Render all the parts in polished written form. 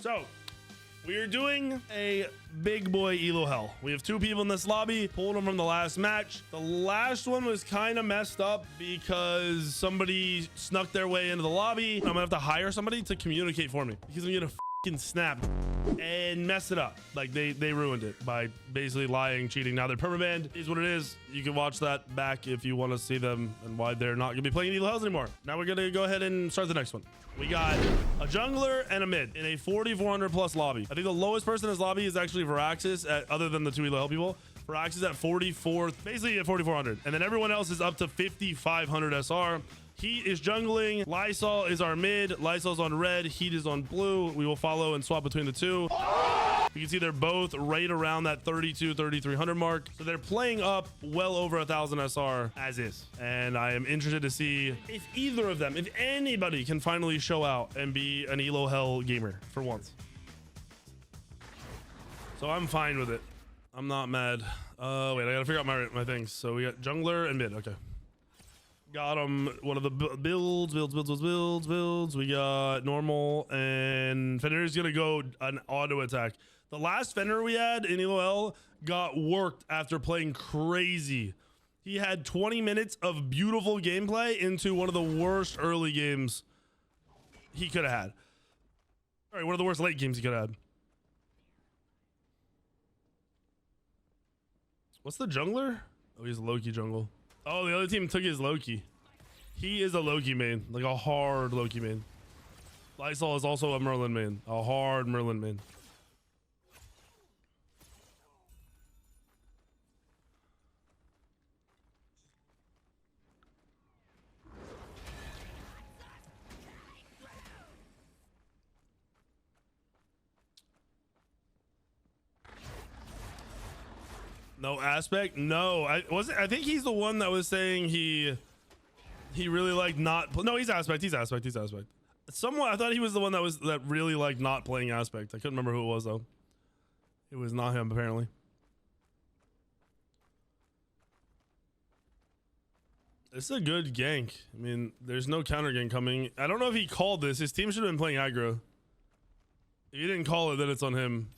So we are doing a big boy Elo Hell. We have two people in this lobby, pulled them from the last match. The last one was kind of messed up because somebody snuck their way into the lobby. I'm gonna have to hire somebody to communicate for me because I'm gonna fucking snap and mess it up. Like they ruined it by basically lying, cheating. Now they're permabanned. Is what it is. You can watch that back if you want to see them and why they're not gonna be playing Elo Hells anymore. Now we're gonna go ahead and start the next one. We got a jungler and a mid in a 4,400 plus lobby. I think the lowest person in this lobby is actually Veraxis, other than the two Elo Hell people. Veraxis at 44, basically at 4,400. And then everyone else is up to 5,500 SR. Heat is jungling. Lysol is our mid. Lysol's on red. Heat is on blue. We will follow and swap between the two. You can see they're both right around that 3,300 mark. So they're playing up well over 1,000 SR as is. And I am interested to see if either of them, if anybody can finally show out and be an Elo Hell gamer for once. So I'm fine with it. I'm not mad. Wait, I gotta figure out my things. So we got jungler and mid. Okay. Got him. One of the builds. We got normal, and Fenrir's gonna go an auto attack. The last Fenrir we had in Elo Hell got worked after playing crazy. He had 20 minutes of beautiful gameplay into one of the worst early games he could have had. All right, one of the worst late games he could have had. What's the jungler? Oh, he's Loki jungle. Oh, the other team took his Loki. He is a Loki main, like a hard Loki main. Lysol is also a Merlin main, a hard Merlin main. No aspect? No, I think he's the one that was saying he really liked not. No, he's aspect. He's aspect. Someone, I thought he was the one that really liked not playing aspect. I couldn't remember who it was though. It was not him apparently. It's a good gank. I mean, there's no counter gank coming. I don't know if he called this. His team should have been playing aggro. If he didn't call it, then it's on him.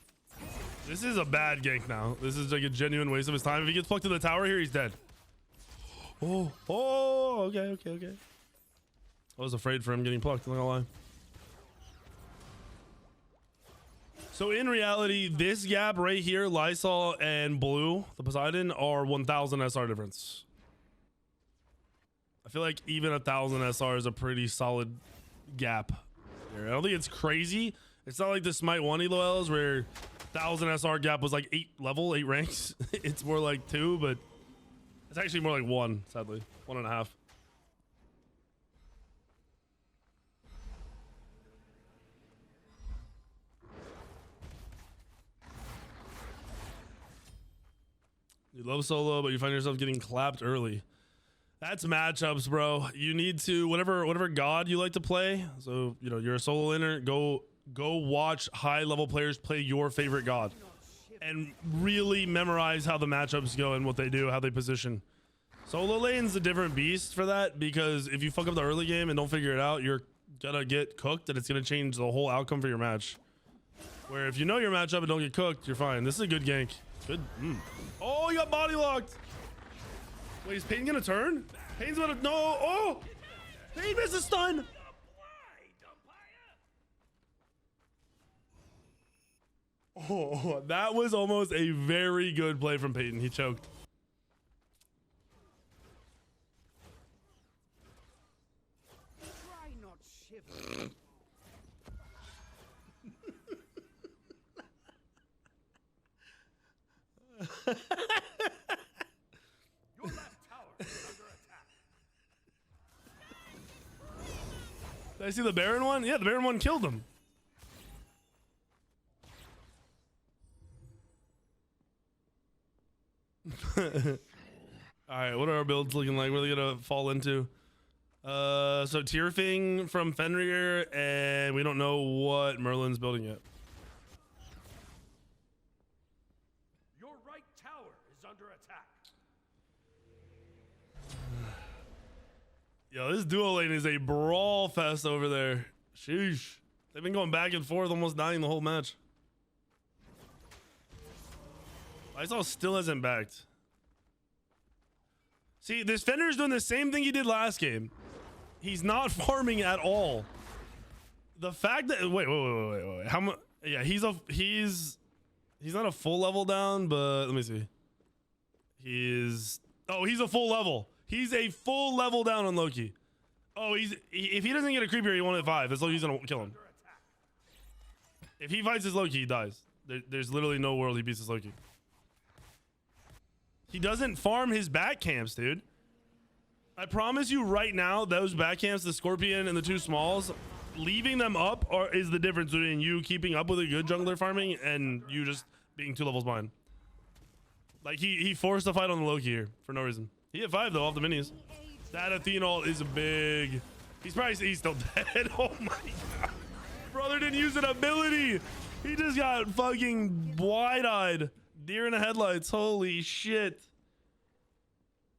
This is a bad gank now. This is like a genuine waste of his time. If he gets plucked to the tower here, he's dead. Oh, okay. I was afraid for him getting plucked, I'm not gonna lie. So in reality, this gap right here, Lysol and blue, the Poseidon, are 1,000 SR difference. I feel like even 1,000 SR is a pretty solid gap here. I don't think it's crazy. It's not like the Smite 1 Elo Hells where 1,000 SR gap was like 8 ranks. It's more like 2, but it's actually more like 1, sadly. 1.5. You love solo, but you find yourself getting clapped early. That's matchups, bro. You need to, whatever god you like to play. So, you know, you're a solo laner, go watch high level players play your favorite god and really memorize how the matchups go and what they do, how they position. Solo lane's a different beast for that, because if you fuck up the early game and don't figure it out, you're gonna get cooked and it's gonna change the whole outcome for your match. Where if you know your matchup and don't get cooked, you're fine. This is a good gank. Good. Oh, you got body locked. Wait, is Payne gonna turn? Payne's gonna, no. Oh, Payne missed a stun. Oh, that was almost a very good play from Peyton. He choked. Try not shiver. Your left tower is under attack. Did I see the Baron one? Yeah, the Baron one killed him. All right, what are our builds looking like? What are they gonna fall into? So Tierfing from Fenrir, and we don't know what Merlin's building yet. Your right tower is under attack. Yo, this duo lane is a brawl fest over there. Sheesh. They've been going back and forth, almost dying the whole match. Lysol still hasn't backed. See, this Fender is doing the same thing he did last game. He's not farming at all. The fact that wait. How much? Yeah, he's not a full level down, but let me see. He's a full level. He's a full level down on Loki. Oh, if he doesn't get a creep here, he won't hit 5. As long as he's gonna kill him. If he fights his Loki, he dies. There's literally no world he beats his Loki. He doesn't farm his back camps, dude. I promise you right now, those back camps, the Scorpion and the 2 smalls, leaving them up is the difference between you keeping up with a good jungler farming and you just being 2 levels behind. Like he forced a fight on the Loki here for no reason. He hit 5 though off the minis. That Athena ult is big. He's still dead. Oh my god. Brother didn't use an ability. He just got fucking wide-eyed. Deer in the headlights. Holy shit.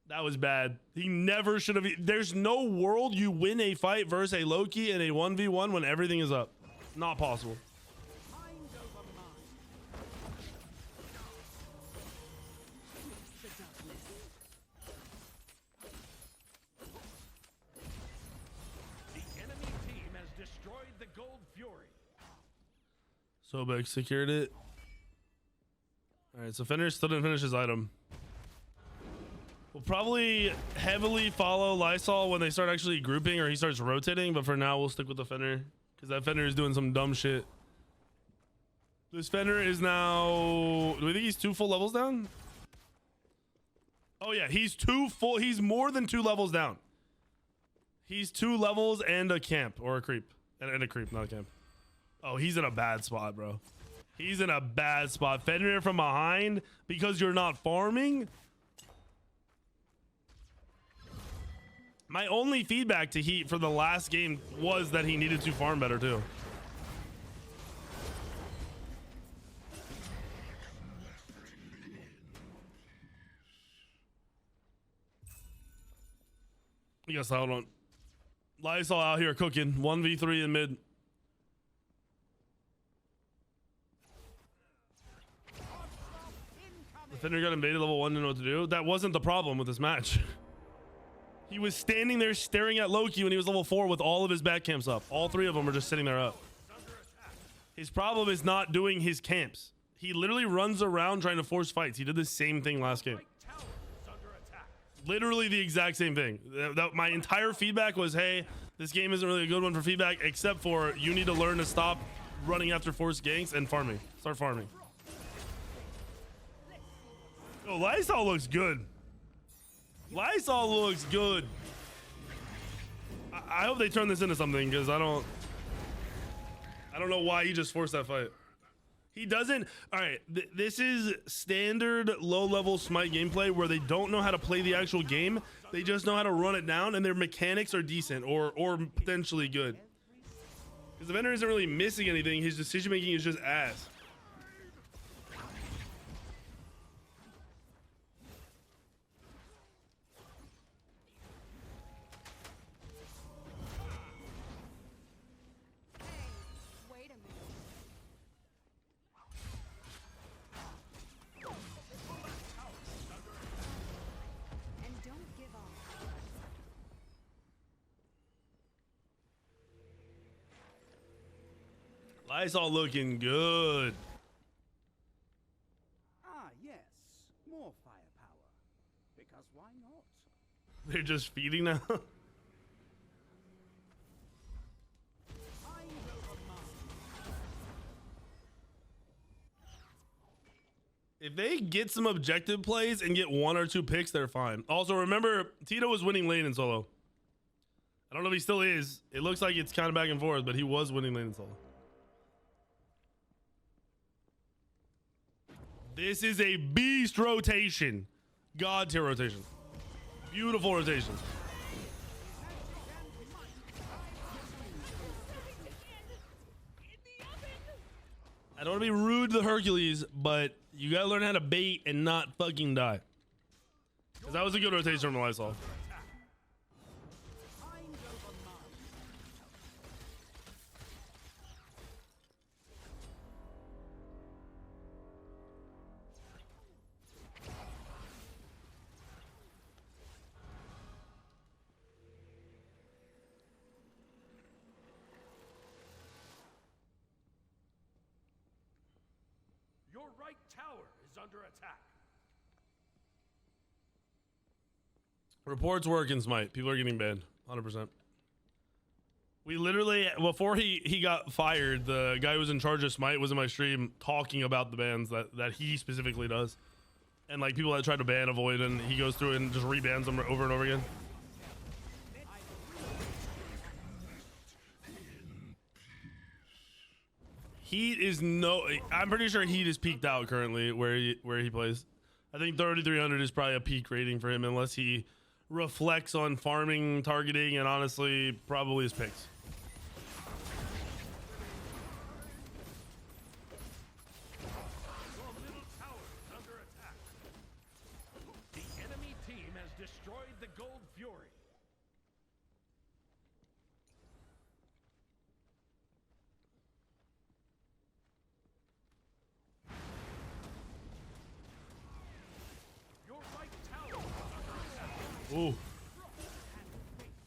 That was bad. He never should have. There's no world you win a fight versus a Loki in a 1v1 when everything is up. Not possible. Sobek secured it. All right, so Fender still didn't finish his item. We'll probably heavily follow Lysol when they start actually grouping or he starts rotating, but for now we'll stick with the Fender because that Fender is doing some dumb shit. This Fender is now, do we think he's 2 full levels down? Oh yeah, he's more than 2 levels down. He's 2 levels and a camp or a creep and a creep, not a camp. Oh, he's in a bad spot, bro. He's in a bad spot. Fenrir from behind because you're not farming. My only feedback to Heat for the last game was that he needed to farm better too. Yes, hold on. Lysol out here cooking 1v3 in mid. Fender got invaded level 1, didn't know what to do. That wasn't the problem with this match. He was standing there staring at Loki when he was level 4 with all of his back camps up. All 3 of them are just sitting there up. His problem is not doing his camps. He literally runs around trying to force fights. He did the same thing last game. Literally the exact same thing. My entire feedback was, hey, this game isn't really a good one for feedback, except for you need to learn to stop running after forced ganks and farming. Start farming. Oh, Lysol looks good. Lysol looks good. I hope they turn this into something because I don't know why he just forced that fight. He doesn't. All right, this is standard low-level Smite gameplay where they don't know how to play the actual game. They just know how to run it down, and their mechanics are decent or potentially good. Because the vendor isn't really missing anything. His decision-making is just ass. Lysol looking good. Ah, yes. More firepower. Because why not? They're just feeding now. If they get some objective plays and get 1 or 2 picks, they're fine. Also, remember, Tito was winning lane in solo. I don't know if he still is. It looks like it's kind of back and forth, but he was winning lane in solo. This is a beast rotation. God tier rotation. Beautiful rotation. I don't want to be rude to the Hercules, but you gotta learn how to bait and not fucking die. Because that was a good rotation from Lysol. right tower is under attack. Reports work in Smite. People are getting banned. 100%. We literally, before he got fired, the guy who was in charge of Smite was in my stream talking about the bans that he specifically does. And like people that try to ban avoid, and he goes through and just rebans them over and over again. Heat is I'm pretty sure Heat is peaked out currently where he plays. I think 3,300 is probably a peak rating for him unless he reflects on farming, targeting, and honestly probably his picks. Your middle tower is under attack. The enemy team has destroyed the Gold Fury. Your right tower is under attack. Ooh.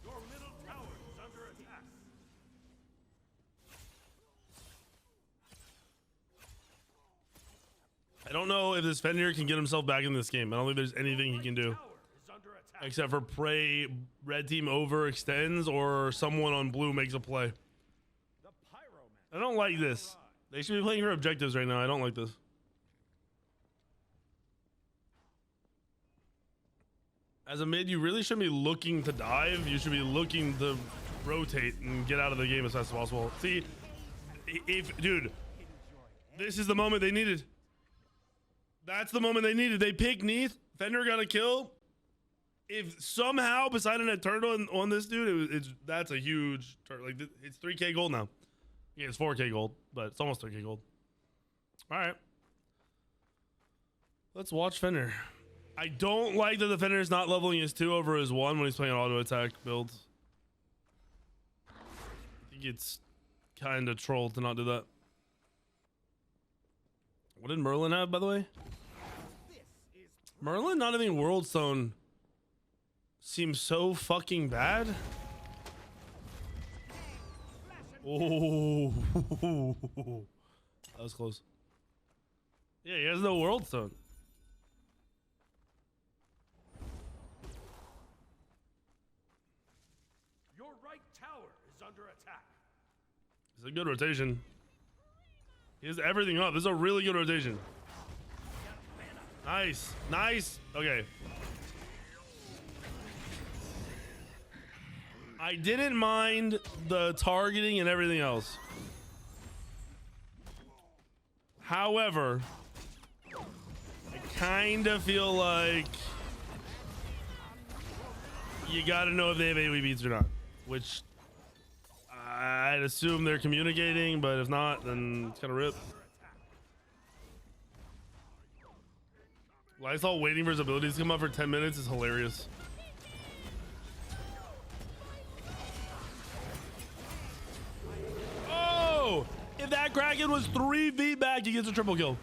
Your middle tower is under attack. I don't know if this Fenrir can get himself back in this game. I don't think there's anything he can do Tower is under attack. except for pray red team overextends or someone on blue makes a play. The Pyroman. I don't like this. They should be playing for objectives right now. I don't like this. As a mid, you really shouldn't be looking to dive. You should be looking to rotate and get out of the game as fast as possible. See, dude, this is the moment they needed. That's the moment they needed. They picked Neath. Fender got a kill. If somehow Poseidon had turned on this dude, that's a huge turn. Like it's 3K gold now. Yeah, it's 4K gold, but it's almost 3K gold. All right, let's watch Fender. I don't like that the Fender is not leveling his 2 over his 1 when he's playing auto attack builds. I think it's kind of troll to not do that. What did Merlin have, by the way? Merlin not having World Stone seems so fucking bad. Oh, that was close. Yeah, he has no World Stone. Your right tower is under attack. It's a good rotation. He has everything up. This is a really good rotation. Nice. Nice. Okay. I didn't mind the targeting and everything else. However, I kind of feel like you got to know if they have AoE beats or not, which I'd assume they're communicating, but if not, then it's kind of rip. Lysol waiting for his abilities to come up for 10 minutes is hilarious. Oh! If that Kraken was 3 feet back, he gets a triple kill.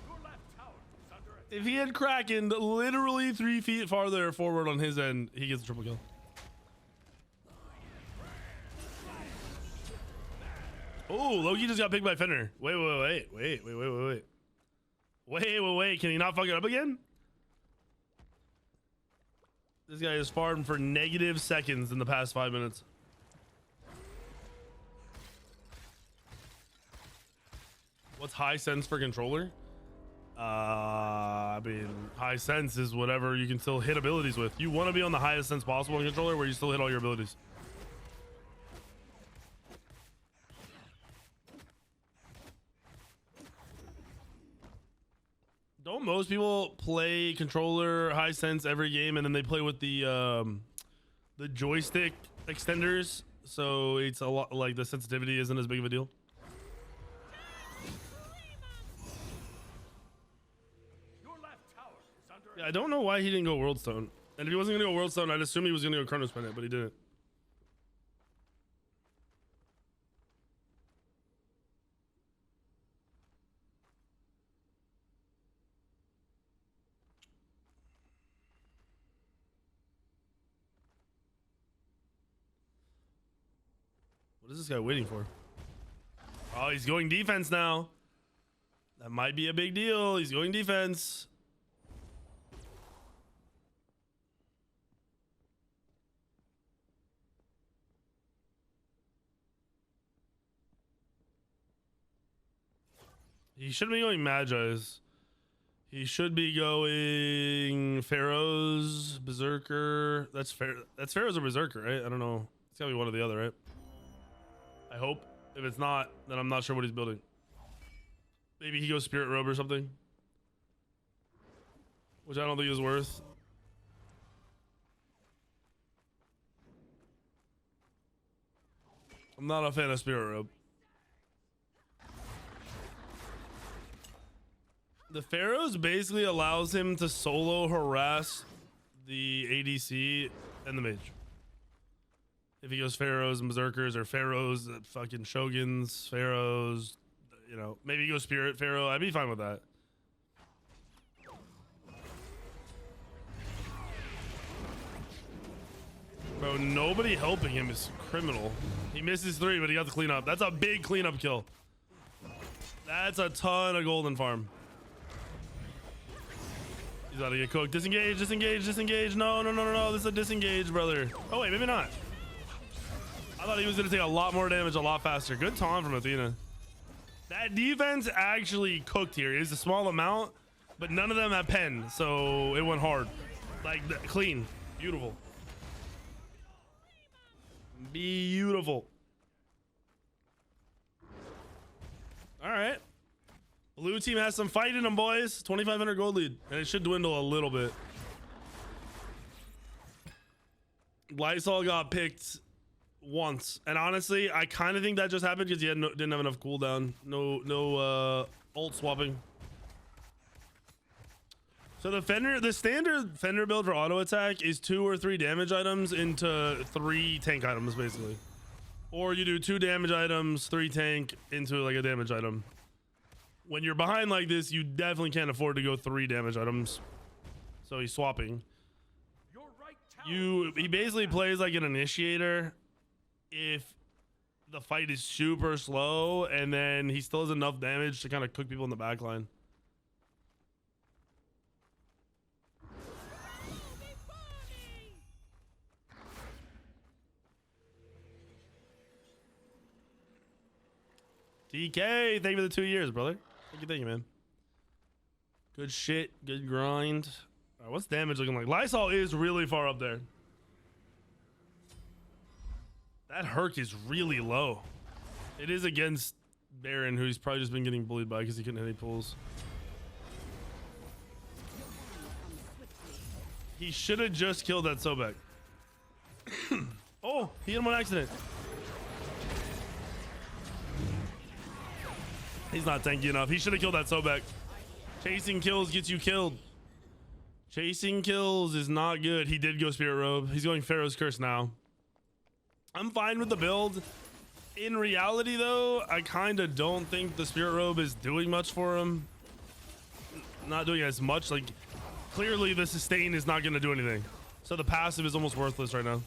Your left tower is under attack. If he had Kraken literally 3 feet farther forward on his end, he gets a triple kill. Oh, Loki just got picked by Fenrir. Wait. Wait. Can he not fuck it up again? This guy is farmed for negative seconds in the past 5 minutes. What's high sense for controller? I mean, high sense is whatever you can still hit abilities with. You want to be on the highest sense possible in controller where you still hit all your abilities. Don't most people play controller high sense every game and then they play with the joystick extenders, so it's a lot like the sensitivity isn't as big of a deal? Your left tower is under Yeah, I don't know why he didn't go World Stone. And if he wasn't gonna go World Stone, I'd assume he was gonna go Chronos Pendant, but he didn't. What is this guy waiting for? Oh, he's going defense now. That might be a big deal. He's going defense. He shouldn't be going Magi's. He should be going Pharaohs, Berserker. That's fair. That's Pharaohs or Berserker, right? I don't know. It's gotta be one or the other, right? I hope. If it's not, then I'm not sure what he's building. Maybe he goes Spirit Robe or something, which I don't think is worth. I'm not a fan of Spirit Robe. The Pharaohs basically allows him to solo harass the ADC and the mage. If he goes Pharaohs and Berserkers, or Pharaohs, fucking Shoguns, Pharaohs, you know, maybe he goes Spirit Pharaoh. I'd be fine with that. Bro, nobody helping him is criminal. He misses 3, but he got the cleanup. That's a big cleanup kill. That's a ton of golden farm. He's about to get cooked. Disengage, disengage, disengage. No, no, no, no, no. This is a disengage, brother. Oh, wait, maybe not. I thought he was going to take a lot more damage a lot faster. Good taunt from Athena. That defense actually cooked here. It's a small amount, but none of them have pen, so it went hard. Like, clean. Beautiful. Beautiful. All right. Blue team has some fight in them, boys. 2,500 gold lead, and it should dwindle a little bit. Lysol got picked once, and honestly, I kind of think that just happened because he had didn't have enough cooldown. No ult swapping. So the standard Fender build for auto attack is 2 or 3 damage items into 3 tank items, basically. Or you do 2 damage items, 3 tank into like a damage item. When you're behind like this, you definitely can't afford to go 3 damage items. So he's swapping. He basically plays like an initiator if the fight is super slow, and then he still has enough damage to kind of cook people in the back line. DK, thank you for the 2 years, brother. Thank you, man. Good shit, good grind. All right, what's damage looking like? Lysol is really far up there. That Herc is really low. It is against Baron, who he's probably just been getting bullied by because he couldn't hit any pulls. He should have just killed that Sobek. Oh, he hit him on accident. He's not tanky enough. He should have killed that Sobek. Chasing kills gets you killed. Chasing kills is not good. He did go Spirit Robe. He's going Pharaoh's Curse now. I'm fine with the build. In reality, though, I kind of don't think the Spirit Robe is doing much for him. Not doing as much. Like, clearly the sustain is not going to do anything. So the passive is almost worthless right now.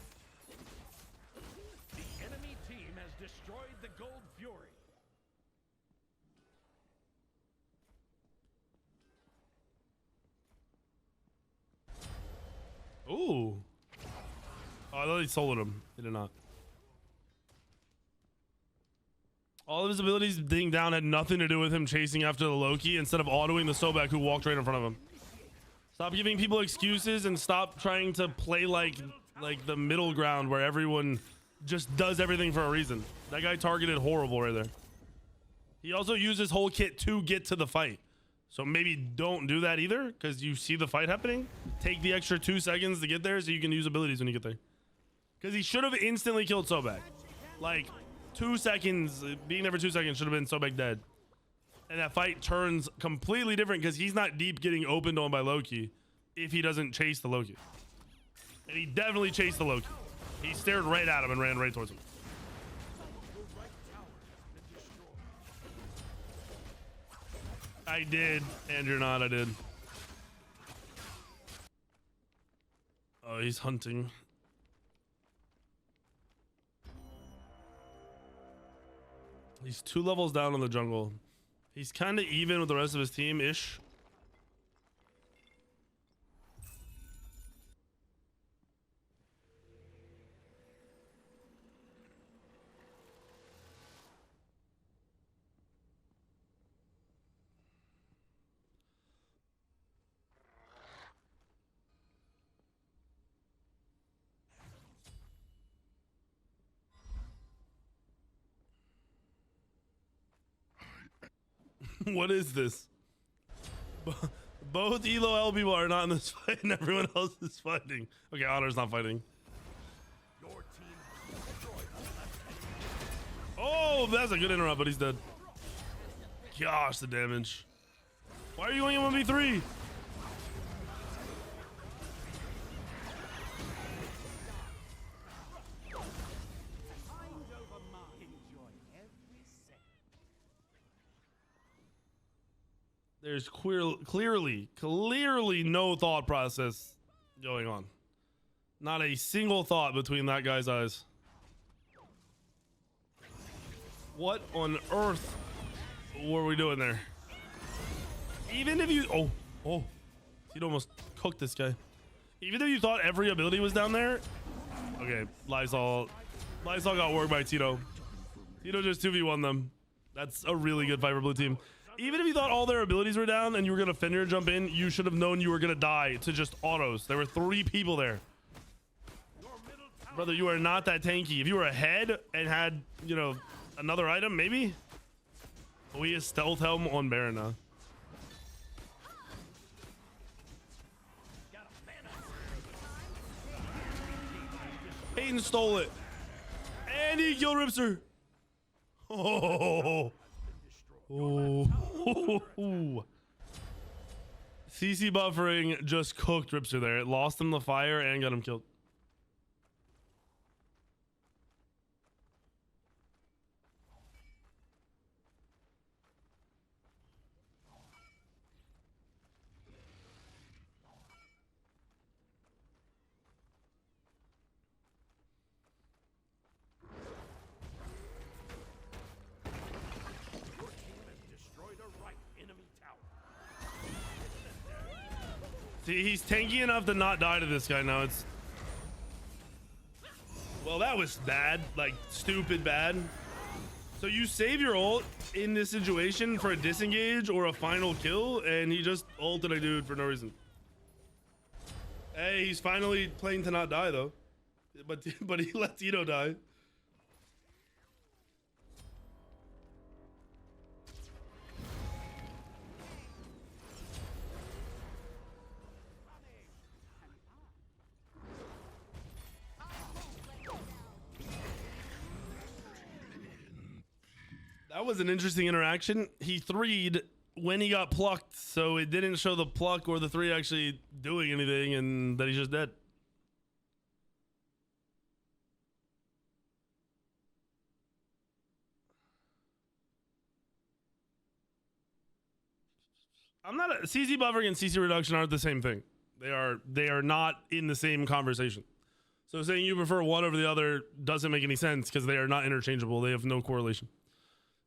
The enemy team has destroyed the Gold Fury. Ooh. Oh, I thought he soloed him. He did not. All of his abilities being down had nothing to do with him chasing after the Loki instead of autoing the Sobek who walked right in front of him. Stop giving people excuses and stop trying to play like the middle ground where everyone just does everything for a reason. That guy targeted horrible right there. He also used his whole kit to get to the fight. So maybe don't do that either because you see the fight happening. Take the extra 2 seconds to get there so you can use abilities when you get there. Because he should have instantly killed Sobek. Like 2 seconds, being there for 2 seconds should have been Sobek dead. And that fight turns completely different because he's not deep getting opened on by Loki if he doesn't chase the Loki. And he definitely chased the Loki. He stared right at him and ran right towards him. I did, Andrew, not I did. Oh, he's hunting. He's 2 levels down in the jungle. He's kind of even with the rest of his team-ish. What is this? Both Elo Hell people are not in this fight and everyone else is fighting. Okay, Honor's not fighting. Your team destroyed Oh, that's a good interrupt, but he's dead. Gosh, the damage. Why are you going in 1v3? Mind over mind. Enjoy every second. There's clearly no thought process going on. Not a single thought between that guy's eyes. What on earth were we doing there? Even if you... Oh. He'd almost cooked this guy. Even if you thought every ability was down there... Okay, Lysol got worked by Tito. Tito just 2v1 them. That's a really good fight for blue team. Even if you thought all their abilities were down and you were going to Fenrir jump in, you should have known you were going to die to just autos. There were 3 people there. Brother, you are not that tanky. If you were ahead and had, you know, another item, maybe? We is stealth helm on Baron now. Peyton stole it. And he killed Ripster. Oh. CC buffering just cooked Ripster there. It lost him the fire and got him killed. See, he's tanky enough to not die to this guy now. It's... Well, that was bad. Like, stupid bad. So you save your ult in this situation for a disengage or a final kill, and he just ulted a dude for no reason. Hey, he's finally playing to not die, though. But he let Tito die. That was an interesting interaction. He 3'd when he got plucked, so it didn't show the pluck or the 3 actually doing anything, and that he's just dead. I'm not a CC buffering and CC reduction aren't the same thing. They are not in the same conversation. So saying you prefer one over the other doesn't make any sense because they are not interchangeable. They have no correlation.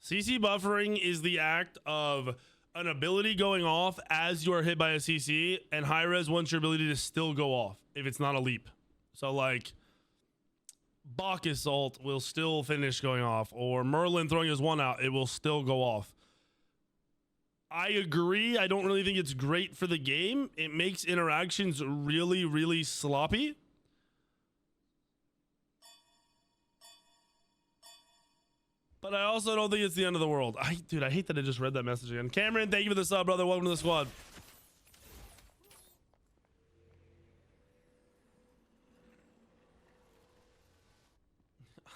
CC buffering is the act of an ability going off as you are hit by a CC, and high res wants your ability to still go off if it's not a leap. So like Bacchus ult will still finish going off, or Merlin throwing his 1 out, it will still go off. I agree. I don't really think it's great for the game. It makes interactions really, really sloppy. But I also don't think it's the end of the world. Dude, I hate that I just read that message again. Cameron, thank you for the sub, brother. Welcome to the squad.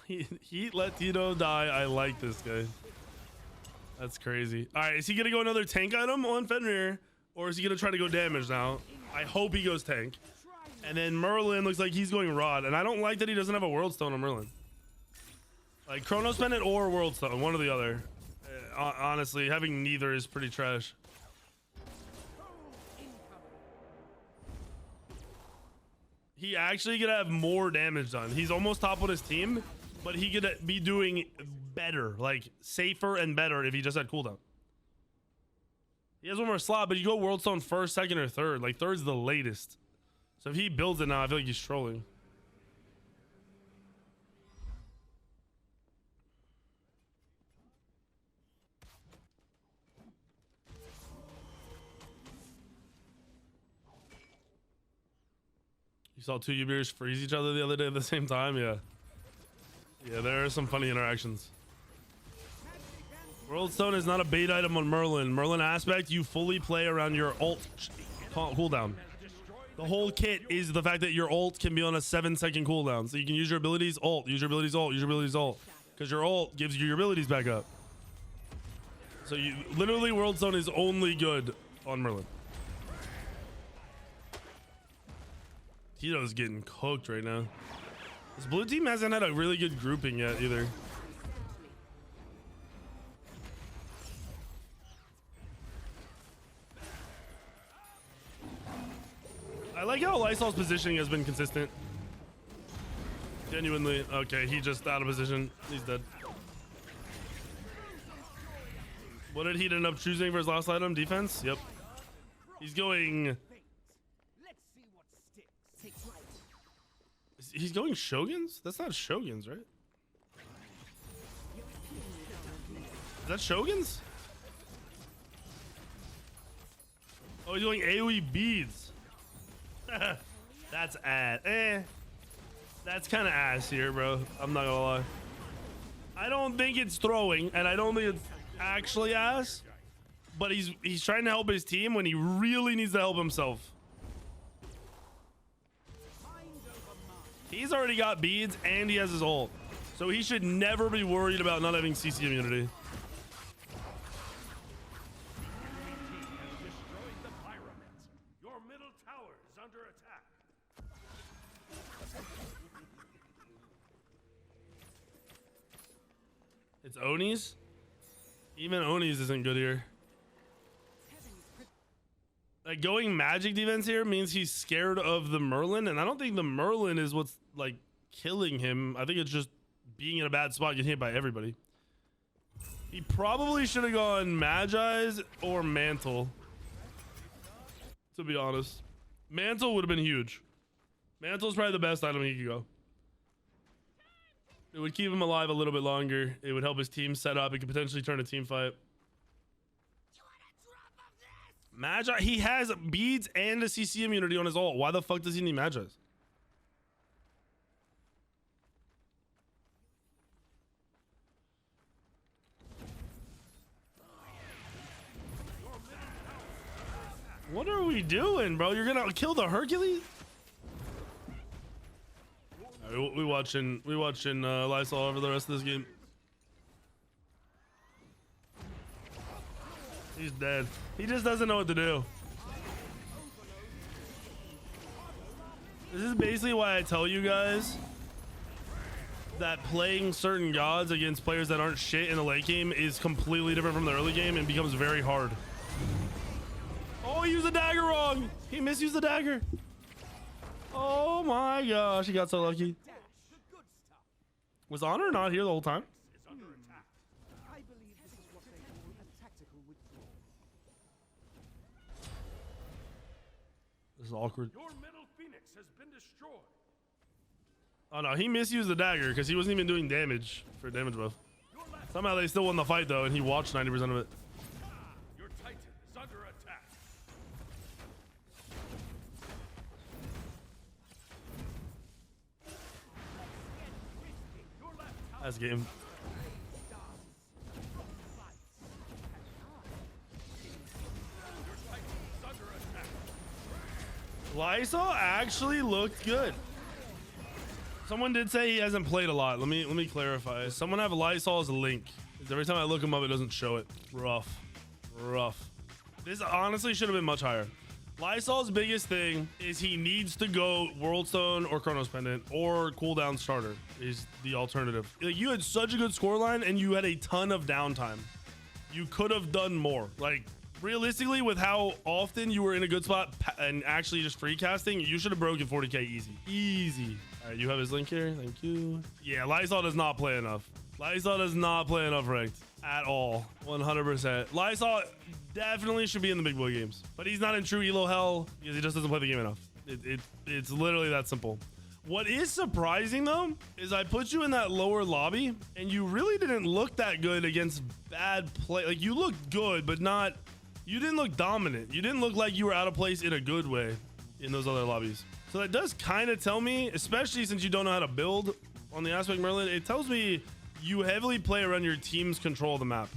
He let Tito die. I like this guy. That's crazy. All right, is he going to go another tank item on Fenrir? Or is he going to try to go damage now? I hope he goes tank. And then Merlin looks like he's going Rod. And I don't like that he doesn't have a World Stone on Merlin. Like Chronos Pendant or World Stone, one or the other. Honestly, having neither is pretty trash. He actually could have more damage done. He's almost top on his team, but he could be doing better, like safer and better if he just had cooldown. He has one more slot, but you go World Stone first, second, or third. Like third's the latest. So if he builds it now, I feel like he's trolling. You saw two Ubeers freeze each other the other day at the same time? Yeah. Yeah, there are some funny interactions. World Stone is not a bait item on Merlin. Merlin aspect, you fully play around your ult cooldown. The whole kit is the fact that your ult can be on a 7-second cooldown. So you can use your abilities, ult, use your abilities, ult, use your abilities, ult. Because your ult gives you your abilities back up. So you literally, World Stone is only good on Merlin. Tito's getting cooked right now. This blue team hasn't had a really good grouping yet either. I like how Lysol's positioning has been consistent. Genuinely. Okay, he just out of position. He's dead. What did he end up choosing for his last item? Defense? Yep. He's going... He's going Shoguns? That's not Shoguns, right? Is that Shoguns? Oh, he's going AoE beads. That's ass. That's kind of ass here, bro. I'm not gonna lie. I don't think it's throwing, and I don't think it's actually ass. But he's trying to help his team when he really needs to help himself. He's already got beads and he has his ult. So he should never be worried about not having CC immunity. Your middle tower is under attack. It's Oni's? Even Oni's isn't good here. Like going magic defense here means he's scared of the Merlin, and I don't think the Merlin is what's like killing him. I think it's just being in a bad spot, getting hit by everybody. He probably should have gone Magi's or Mantle, to be honest. Mantle would have been huge. Mantle's probably the best item he could go. It would keep him alive a little bit longer. It would help his team set up. It could potentially turn a team fight. Magi, he has beads and a CC immunity on his ult. Why the fuck does he need Magi's? What are we doing, bro? You're gonna kill the Hercules? Right, we watching Lysol over the rest of this game. He's dead. He just doesn't know what to do. This is basically why I tell you guys that playing certain gods against players that aren't shit in the late game is completely different from the early game and becomes very hard. Oh, he used the dagger wrong. He misused the dagger. Oh my gosh, he got so lucky. Was Honor not here the whole time? I believe this is what they call a tactical withdrawal. This is awkward. Your middle phoenix has been destroyed. Oh no, he misused the dagger because he wasn't even doing damage for damage buff. Somehow they still won the fight though, and he watched 90% of it. Your titan is under attack. That's game. Lysol actually looked good. Someone did say he hasn't played a lot. Let me clarify. Someone have Lysol as a link. Every time I look him up, it doesn't show it. Rough. This honestly should have been much higher. Lysol's biggest thing is he needs to go World Stone or Chronos Pendant or cooldown starter is the alternative. Like, you had such a good scoreline and you had a ton of downtime. You could have done more. Like, realistically, with how often you were in a good spot and actually just free casting, you should have broken 40k easy. All right, you have his link here. Thank you. Yeah, Lysol does not play enough. Lysol does not play enough ranked at all. 100%. Lysol definitely should be in the big boy games, but he's not in true Elo Hell because he just doesn't play the game enough. It's literally that simple. What is surprising though is I put you in that lower lobby and you really didn't look that good against bad play. Like you looked good, but not, you didn't look dominant. You didn't look like you were out of place in a good way in those other lobbies. So that does kind of tell me, especially since you don't know how to build on the Aspect Merlin, it tells me you heavily play around your team's control of the map.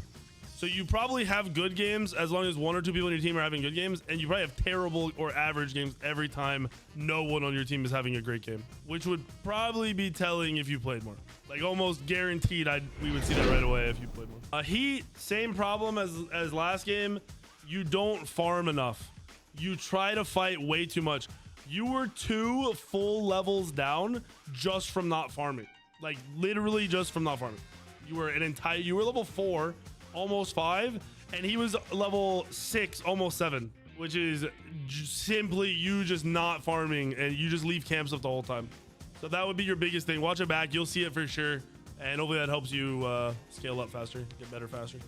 So you probably have good games as long as 1 or 2 people on your team are having good games, and you probably have terrible or average games every time no one on your team is having a great game, which would probably be telling if you played more. Like almost guaranteed we would see that right away if you played more. Heat, same problem as last game. You don't farm enough. You try to fight way too much. You were 2 full levels down just from not farming. Like literally just from not farming. You were level 4, almost 5, and he was level 6, almost 7, which is simply you just not farming and you just leave camps up the whole time. So that would be your biggest thing. Watch it back, you'll see it for sure, and hopefully that helps you scale up faster, get better faster.